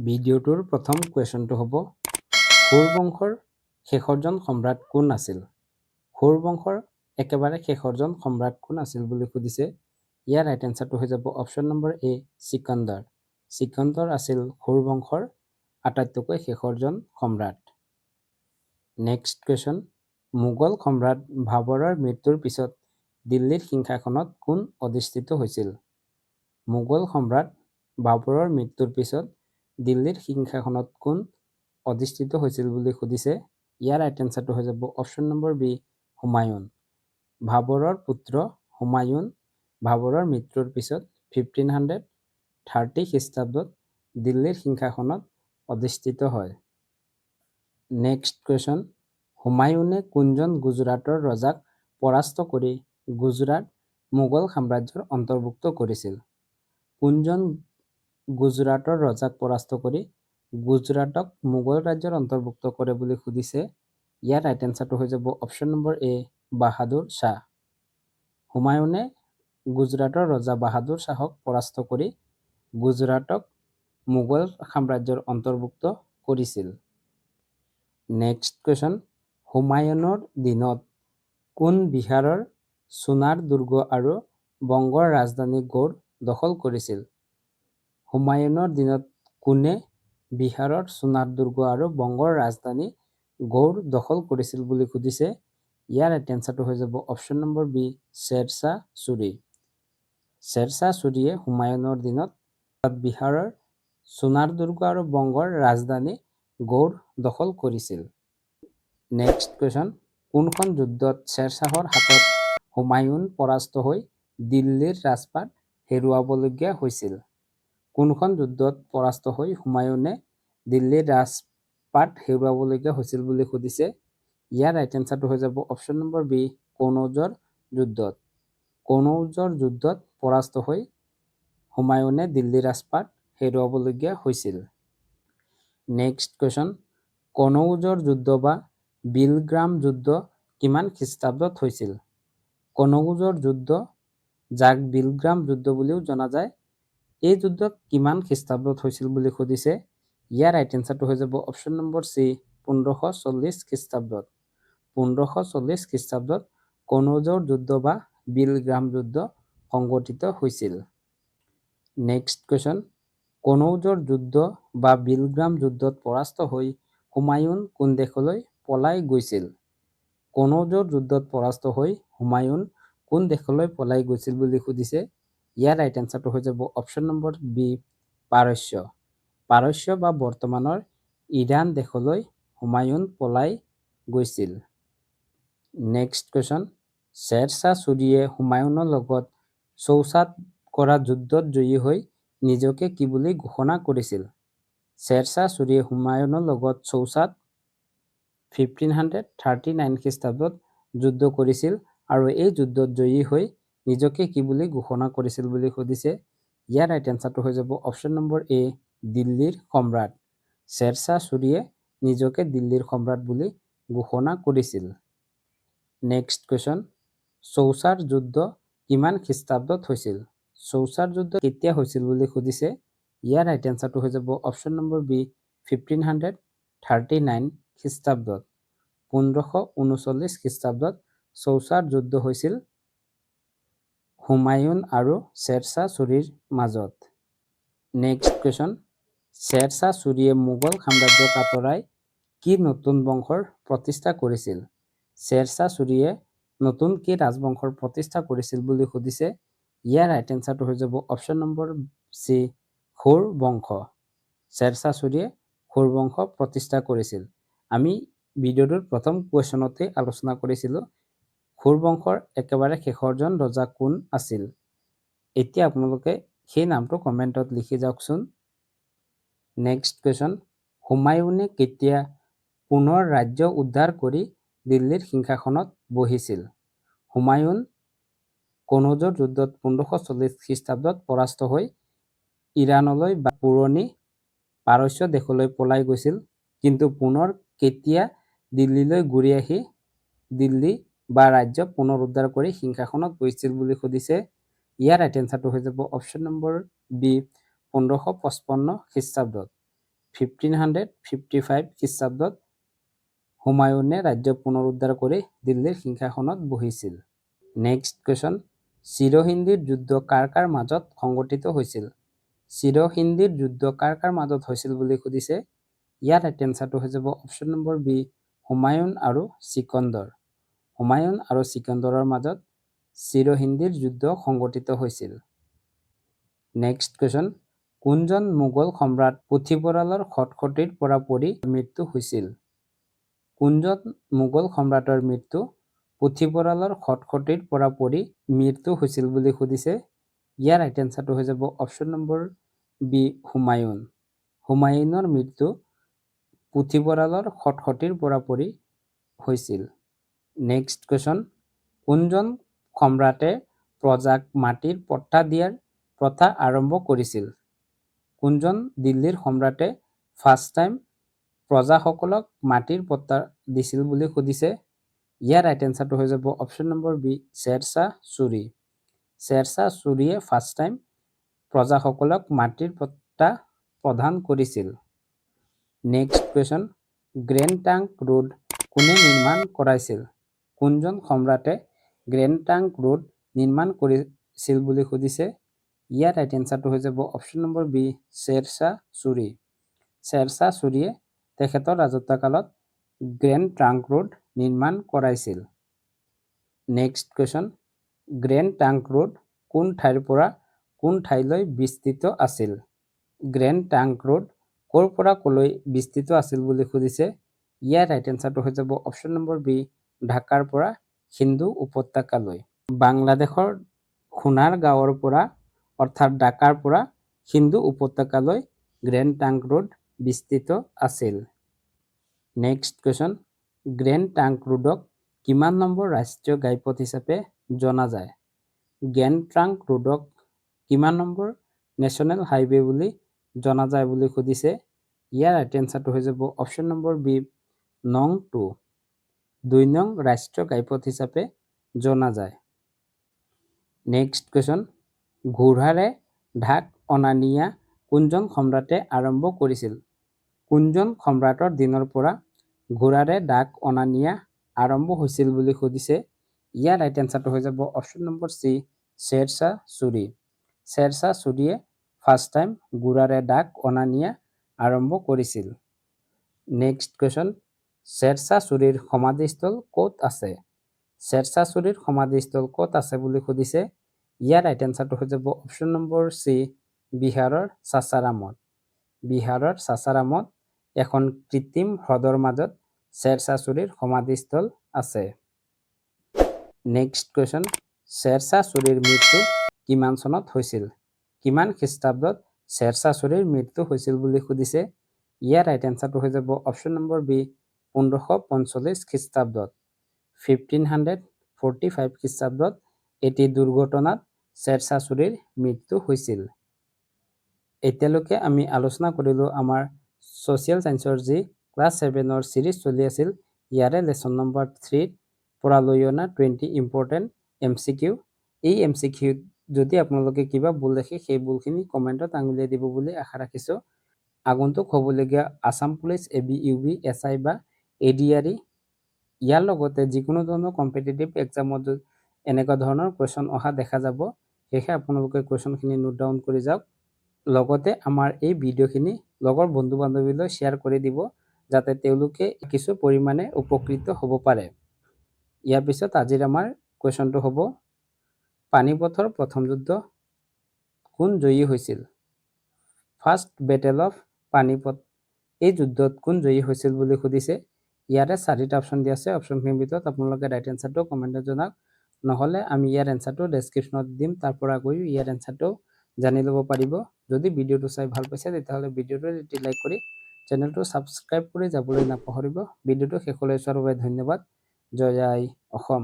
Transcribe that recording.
ভিডিঅ'টোৰ প্ৰথম কুৱেশ্যনটো হ'ব ঘোৰ বংশৰ শেষৰজন সম্ৰাট কোন আছিল? ঘোৰ বংশৰ একেবাৰে শেষৰজন সম্ৰাট কোন আছিল বুলি সুধিছে। ইয়াৰ ৰাইট এনচাৰটো হৈ যাব অপশ্যন নম্বৰ এ চিকন্দৰ। চিকন্দৰ আছিল ঘোৰ বংশৰ আটাইতকৈ শেষৰজন সম্ৰাট। নেক্সট কুৱেশ্যন, মোগল সম্ৰাট বাবৰৰ মৃত্যুৰ পিছত দিল্লীৰ সিংহাসনত কোন অধিষ্ঠিত হৈছিল? মোগল সম্ৰাট বাবৰৰ মৃত্যুৰ পিছত দিল্লীৰ সিংহাসনত কোন অধিষ্ঠিত হৈছিল বুলি সুধিছে। ইয়াৰ ৰাইট এনচাৰটো হৈ যাব অপশ্যন নম্বৰ বি হুমায়ুন। বাবৰৰ পুত্ৰ হুমায়ুন বাবৰৰ মৃত্যুৰ পিছত 1530 খ্ৰীষ্টাব্দত দিল্লীৰ সিংহাসনত অধিষ্ঠিত হয়। নেক্সট কুৱেশ্যন, হুমায়ুনে কোনজন গুজৰাটৰ ৰজাক পৰাস্ত কৰি গুজৰাট মোগল সাম্ৰাজ্যৰ অন্তৰ্ভুক্ত কৰিছিল? কোনজন গুজৰাটৰ ৰজাক পৰাস্ত কৰি গুজৰাটক মোগল ৰাজ্যৰ অন্তৰ্ভুক্ত কৰে বুলি সুধিছে। ইয়াৰ ৰাইট এনচাৰটো হৈ যাব অপশ্যন নম্বৰ এ বাহাদুৰ শ্বাহ। হুমায়ুনে গুজৰাটৰ ৰজা বাহাদুৰ শ্বাহক পৰাস্ত কৰি গুজৰাটক মোগল সাম্ৰাজ্যৰ অন্তৰ্ভুক্ত কৰিছিল। নেক্সট কুৱেশ্যন, হুমায়ুনৰ দিনত কোন বিহাৰৰ সোনাৰ দুৰ্গ আৰু বংগৰ ৰাজধানী গৌড় দখল কৰিছিল? হুমায়ুনৰ দিনত কোনে বিহাৰৰ সোনাৰ দুৰ্গ আৰু বংগৰ ৰাজধানী গৌড় দখল কৰিছিল বুলি সুধিছে। ইয়াৰ ৰাইট এনচাৰটো হৈ যাব option number B Sher Shah Suri. Sher Shah ছুৰীয়ে হুমায়ুনৰ দিনত বিহাৰৰ সোনাৰ দুৰ্গ আৰু বংগৰ ৰাজধানী গৌড় দখল কৰিছিল। নেক্সট কুৱেশ্যন, কোনখন যুদ্ধত শ্বেৰশ্বাহৰ হাতত হুমায়ুন পৰাস্ত হৈ দিল্লীৰ ৰাজপাট হেৰুৱাবলগীয়া হৈছিল? কোনখন যুদ্ধত পৰাস্ত হৈ হুমায়ুনে দিল্লীৰ ৰাজপাট হেৰুৱাবলগীয়া হৈছিল বুলি সুধিছে। ইয়াৰ ৰাইট এনচাৰটো হৈ যাব অপশ্যন নম্বৰ বি কনৌজৰ যুদ্ধত। কনৌজৰ যুদ্ধত পৰাস্ত হৈ হুমায়ুনে দিল্লীৰ ৰাজপাট হেৰুৱাবলগীয়া হৈছিল। নেক্সট কুৱেশ্যন, কনৌজৰ যুদ্ধ বা বিলগ্ৰাম যুদ্ধ কিমান খ্ৰীষ্টাব্দত হৈছিল? কনৌজৰ যুদ্ধ, যাক বিলগ্ৰাম যুদ্ধ বুলিও জনা যায়, এই যুদ্ধ কিমান খ্ৰীষ্টাব্দত হৈছিল বুলি সুধিছে। ইয়াৰ ৰাইট এনচাৰটো হৈ যাব অপশ্যন নম্বৰ চি 1540 খ্ৰীষ্টাব্দত। 1540 খ্ৰীষ্টাব্দত কনৌজৰ যুদ্ধ বা বিলগ্ৰাম যুদ্ধ সংঘটিত হৈছিল। নেক্সট কুৱেশ্যন, কনৌজৰ যুদ্ধ বা বিলগ্ৰাম যুদ্ধত পৰাস্ত হৈ হুমায়ুন কোন দেশলৈ পলাই গৈছিল? কনৌজৰ যুদ্ধত পৰাস্ত হৈ হুমায়ুন কোন দেশলৈ পলাই গৈছিল বুলি সুধিছে। ইয়াৰ ৰাইট এনচাৰটো হৈ যাব অপশ্যন নম্বৰ বি পাৰস্য। পাৰস্য বা বৰ্তমানৰ ইৰাণ দেশলৈ হুমায়ুন পলাই গৈছিল। নেক্সট কুৱেশ্যন, শ্বেৰশ্বাহ ছুৰীয়ে হুমায়ুনৰ লগত চৌছাত কৰা যুদ্ধত জয়ী হৈ নিজকে কি বুলি ঘোষণা কৰিছিল? শ্বেৰশ্বাহ ছুৰীয়ে হুমায়ুনৰ লগত চৌছাত 1539 খ্ৰীষ্টাব্দত যুদ্ধ কৰিছিল আৰু এই যুদ্ধত জয়ী হৈ নিজকে কি বুলি ঘোষণা কৰিছিল বুলি সুধিছে। ইয়াৰ ৰাইট এনচাৰটো হৈ যাব অপশ্যন নম্বৰ এ দিল্লীৰ সম্ৰাট। শ্বেৰশ্বাহ ছুৰীয়ে নিজকে দিল্লীৰ সম্ৰাট বুলি ঘোষণা কৰিছিল। নেক্সট কুৱেশ্যন, চৌছাৰ যুদ্ধ কিমান খ্ৰীষ্টাব্দত হৈছিল? চৌছাৰ যুদ্ধ কেতিয়া হৈছিল বুলি সুধিছে। ইয়াৰ ৰাইট এনচাৰটো হৈ যাব অপশ্যন নম্বৰ বি 1539 খ্ৰীষ্টাব্দত। 1539 খ্ৰীষ্টাব্দত চৌছাৰ যুদ্ধ হৈছিল হুমায়ুন আৰু শ্বেৰশ্বাহ ছুৰীৰ মাজত। নেক্সট কুৱেশ্যন, শ্বেৰশ্বাহ ছুৰীয়ে মোগল সাম্ৰাজ্যক আঁতৰাই কি নতুন বংশৰ প্ৰতিষ্ঠা কৰিছিল? শ্বেৰশ্বাহ ছুৰীয়ে নতুন কি ৰাজবংশৰ প্ৰতিষ্ঠা কৰিছিল বুলি সুধিছে। ইয়াৰ ৰাইট এনচাৰটো হৈ যাব অপশ্যন নম্বৰ চি ঘোৰ বংশ। শ্বেৰশ্বাহ ছুৰীয়ে ঘোৰ বংশ প্ৰতিষ্ঠা কৰিছিল। আমি ভিডিঅ'টোৰ প্ৰথম কুৱেশ্যনতে আলোচনা কৰিছিলোঁ ঘোৰ বংশৰ একেবাৰে শেষৰজন ৰজা কোন আছিল। এতিয়া আপোনালোকে সেই নামটো কমেণ্টত লিখি যাওকচোন। নেক্সট কুৱেশ্যন, হুমায়ুনে কেতিয়া পুনৰ ৰাজ্য উদ্ধাৰ কৰি দিল্লীৰ সিংহাসনত বহিছিল? হুমায়ুন কনৌজৰ যুদ্ধত 1540 খ্ৰীষ্টাব্দত পৰাস্ত হৈ ইৰাণলৈ বা পুৰণি পাৰস্য দেশলৈ পলাই গৈছিল, কিন্তু পুনৰ কেতিয়া দিল্লীলৈ ঘূৰি আহি দিল্লী বা ৰাজ্য পুনৰ উদ্ধাৰ কৰি সিংহাসনত বহিছিল বুলি সুধিছে। ইয়াৰ ৰাইট এনচাৰটো হৈ যাব অপশ্যন নম্বৰ বি 1555 খ্ৰীষ্টাব্দত। 1555 খ্ৰীষ্টাব্দত হুমায়ুনে ৰাজ্য পুনৰুদ্ধাৰ কৰি দিল্লীৰ সিংহাসনত বহিছিল। নেক্সট কুৱেশ্যন, চিৰহিন্দীৰ যুদ্ধ কাৰ কাৰ মাজত সংঘটিত হৈছিল? চিৰহিন্দীৰ যুদ্ধ কাৰ কাৰ মাজত হৈছিল বুলি সুধিছে। ইয়াৰ ৰাইট এনচাৰটো হৈ যাব অপশ্যন নম্বৰ বি, হুমায়ুন আৰু চিকন্দৰ। হুমায়ুন আৰু চিকন্দৰৰ মাজত চিৰহিন্দীৰ যুদ্ধ সংঘটিত হৈছিল। নেক্সট কুৱেশ্যন, কোনজন মোগল সম্ৰাট পুথিভঁৰালৰ খটখটিৰ পৰা পৰি মৃত্যু হৈছিল? কোনজন মোগল সম্ৰাটৰ মৃত্যু পুথিভঁৰালৰ খটখটিৰ পৰা পৰি মৃত্যু হৈছিল বুলি সুধিছে। ইয়াৰ ৰাইট এনচাৰটো হৈ যাব অপশ্যন নম্বৰ বি, হুমায়ুন। হুমায়ুনৰ মৃত্যু পুথিভঁৰালৰ খটখটিৰ পৰা পৰি হৈছিল। নেক্সট কুৱেশ্যন, কোনজন সম্ৰাটে প্ৰজাক মাটিৰ পট্টা দিয়াৰ প্ৰথা আৰম্ভ কৰিছিল? কোনজন দিল্লীৰ সম্ৰাটে ফাৰ্ষ্ট টাইম প্ৰজাসকলক মাটিৰ পট্টা দিছিল বুলি সুধিছে। ইয়াৰ ৰাইট এনচাৰটো হৈ যাব option number B, Sher Shah Suri. Sher Shah ছুৰীয়ে ফাৰ্ষ্ট টাইম প্ৰজাসকলক মাটিৰ পট্টা প্ৰদান কৰিছিল। Next question, grand trunk road কোনে নিৰ্মাণ কৰাইছিল? কোনজন সম্ৰাটে গ্ৰেণ্ড ট্ৰাংক ৰোড নিৰ্মাণ কৰিছিল বুলি সুধিছে। ইয়াৰ ৰাইট এনচাৰটো হৈ যাব option number B, Sher Shah Suri. Sher Shah ছুৰীয়ে তেখেতৰ ৰাজত্বকালত গ্ৰেণ্ড ট্ৰাংক ৰোড নিৰ্মাণ কৰাইছিল। Next question, grand trunk road কোন ঠাইৰ পৰা কোন ঠাইলৈ বিস্তৃত আছিল? গ্ৰেণ্ড ট্ৰাংক ৰোড ক'ৰ পৰা ক'লৈ বিস্তৃত আছিল বুলি সুধিছে। ইয়াৰ ৰাইট এনচাৰটো হৈ যাব অপশ্যন নম্বৰ বি, ঢাকাৰ পৰা সিন্ধু উপত্যকালৈ। বাংলাদেশৰ সোণাৰগাঁৱৰ পৰা অৰ্থাৎ ঢাকাৰ পৰা সিন্ধু উপত্যকালৈ গ্ৰেণ্ড ট্ৰাংক ৰোড বিস্তৃত আছিল। নেক্সট কুৱেশ্যন, গ্ৰেণ্ড ট্ৰাংক ৰোডক কিমান নম্বৰ ৰাষ্ট্ৰীয় ঘাইপথ হিচাপে জনা যায়? গ্ৰেণ্ড ট্ৰাংক ৰোডক কিমান নম্বৰ নেশ্যনেল হাইৱে বুলি জনা যায় বুলি সুধিছে। ইয়াৰ ৰাইট এনচাৰটো হৈ যাব অপশ্যন নম্বৰ বি, নং 2, 2 নং ৰাষ্ট্ৰীয় ঘাইপথ হিচাপে জনা যায়। নেক্সট কুৱেশ্যন, ঘোঁৰাৰে ঢাক অনা নিয়া কোনজন সম্ৰাটে আৰম্ভ কৰিছিল? কোনজন সম্ৰাটৰ দিনৰ পৰা ঘোঁৰাৰে ঢাক অনা নিয়া আৰম্ভ হৈছিল বুলি সুধিছে। ইয়াৰ ৰাইট এনচাৰটো হৈ যাব option number C, Sher Shah Suri. Sher Shah ছুৰীয়ে ফাৰ্ষ্ট টাইম ঘোঁৰাৰে ঢাক অনা নিয়া আৰম্ভ কৰিছিল। নেক্সট কুৱেশ্যন, শ্বেৰশ্বাহ ছুৰীৰ সমাধিস্থল ক'ত আছে? শ্বেৰশ্বাহ ছুৰীৰ সমাধিস্থল ক'ত আছে বুলি সুধিছে। ইয়াৰ ৰাইট এনচাৰটো হৈ যাব অপশ্যন নম্বৰ চি, বিহাৰৰ সাসাৰামত। বিহাৰৰ সাসাৰামত এখন কৃত্ৰিম হ্ৰদৰ মাজত শ্বেৰশ্বাহ ছুৰীৰ সমাধিস্থল আছে। নেক্সট কুৱেশ্যন, শ্বেৰশ্বাহ ছুৰীৰ মৃত্যু কিমান চনত হৈছিল? কিমান খ্ৰীষ্টাব্দত শ্বেৰশ্বাহ ছুৰীৰ মৃত্যু হৈছিল বুলি সুধিছে। ইয়াৰ ৰাইট এনচাৰটো হৈ যাব অপশ্যন নম্বৰ বি, 1545 খ্ৰীষ্টাব্দত। 1545 খ্ৰীষ্টাব্দত এটি দুৰ্ঘটনাত শ্বেৰশ্বাহ ছুৰীৰ মৃত্যু হৈছিল। এতিয়ালৈকে আমি আলোচনা কৰিলোঁ আমাৰ ছ'চিয়েল ছায়েন্সৰ যি ক্লাছ 7ৰ ছিৰিজ চলি আছিল, ইয়াৰে লেচন নম্বৰ 3 পৰা লৈ অনা 20 ইম্পৰ্টেণ্ট MCQ। এই MCQত যদি আপোনালোকে কিবা ভুল দেখে সেই ভুলখিনি কমেণ্টত আঙুলিয়াই দিব বুলি আশা ৰাখিছোঁ। আগন্তুক হ'বলগীয়া Assam police, AB, UB, SI বা ADRE ইয়াৰ লগতে যিকোনো ধৰণৰ কম্পিটিটিভ এক্সামত এনেকুৱা ধৰণৰ কুৱেশ্যন অহা দেখা যাব। সেয়েহে আপোনালোকে কুৱেশ্যনখিনি নোট ডাউন কৰি যাওক। লগতে আমাৰ এই ভিডিঅ'খিনি লগৰ বন্ধু বান্ধৱীলৈ শ্বেয়াৰ কৰি দিব যাতে তেওঁলোকে কিছু পৰিমাণে উপকৃত হ'ব পাৰে। ইয়াৰ পিছত আজিৰ আমাৰ কুৱেশ্যনটো হ'ব, পানিপথৰ প্ৰথম যুদ্ধ কোন জয়ী হৈছিল? ফাৰ্ষ্ট বেটেল অফ পানিপথ, এই যুদ্ধত কোন জয়ী হৈছিল বুলি সুধিছে। ইয়াৰে 4টা অপশ্যন দিয়া আছে। অপশ্যনখিনিৰ ভিতৰত আপোনালোকে ৰাইট এনচাৰটো কমেণ্টত জনাওক। নহ'লে আমি ইয়াৰ এনচাৰটো ডেছক্ৰিপশ্যনত দিম, তাৰ পৰা গৈও ইয়াৰ এনচাৰটো জানি ল'ব পাৰিব। যদি ভিডিঅ'টো চাই ভাল পাইছে তেতিয়াহ'লে ভিডিঅ'টো এটি লাইক কৰি চেনেলটো ছাবস্ক্ৰাইব কৰি যাবলৈ নাপাহৰিব। ভিডিঅ'টো শেষলৈ চোৱাৰ বাবে ধন্যবাদ। জয় অসম।